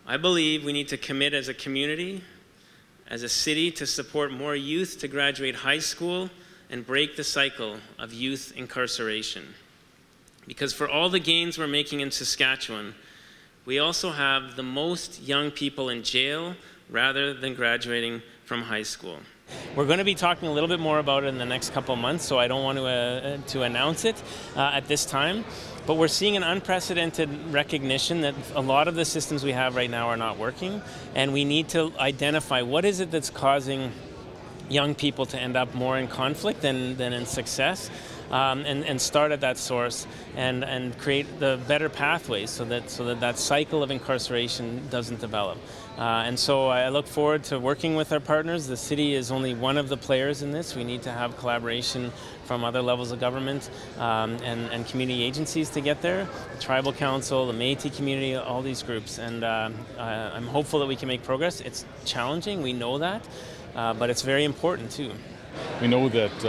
I believe we need to commit as a community, as a city, to support more youth to graduate high school and break the cycle of youth incarceration. Because for all the gains we're making in Saskatchewan, we also have the most young people in jail rather than graduating from high school. We're going to be talking a little bit more about it in the next couple of months, so I don't want to announce it at this time. But we're seeing an unprecedented recognition that a lot of the systems we have right now are not working, and we need to identify what is it that's causing young people to end up more in conflict than in success, and start at that source and create the better pathways so that cycle of incarceration doesn't develop. And so I look forward to working with our partners. The city is only one of the players in this. We need to have collaboration from other levels of government and community agencies to get there. The Tribal Council, the Métis community, all these groups. And I'm hopeful that we can make progress. It's challenging, we know that, but it's very important too. We know that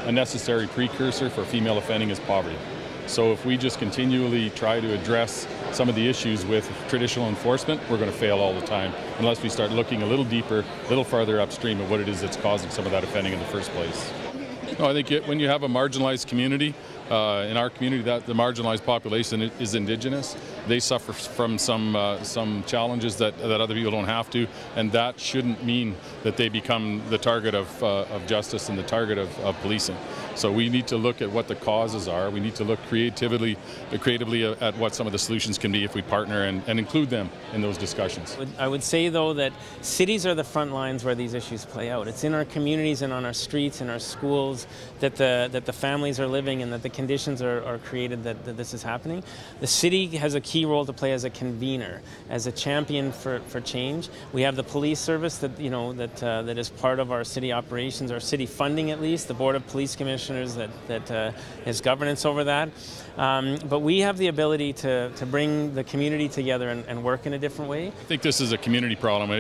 a necessary precursor for female offending is poverty. So if we just continually try to address some of the issues with traditional enforcement, we're going to fail all the time unless we start looking a little deeper, a little farther upstream of what it is that's causing some of that offending in the first place. No, I think when you have a marginalized community, in our community, that the marginalized population is Indigenous. They suffer from some challenges that other people don't have to, and that shouldn't mean that they become the target of justice and the target of policing. So we need to look at what the causes are. We need to look creatively at what some of the solutions can be if we partner and include them in those discussions. I would say, though, that cities are the front lines where these issues play out. It's in our communities and on our streets and our schools that the families are living and that the conditions are created that this is happening. The city has a key role to play as a convener, as a champion for change. We have the police service that that is part of our city operations, our city funding at least, the Board of Police Commissioners that has governance over that. But we have the ability to bring the community together and work in a different way. I think this is a community problem.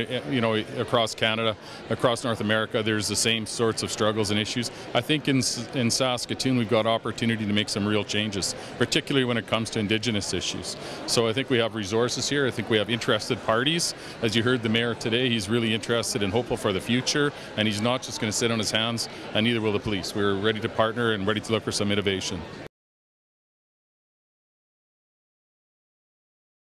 Across Canada, across North America, there's the same sorts of struggles and issues. I think in Saskatoon we've got opportunity to make some real changes, particularly when it comes to Indigenous issues. So I think we have resources here. I think we have interested parties. As you heard the mayor today, he's really interested and hopeful for the future, and he's not just going to sit on his hands, and neither will the police. We're ready to partner and ready to look for some innovation.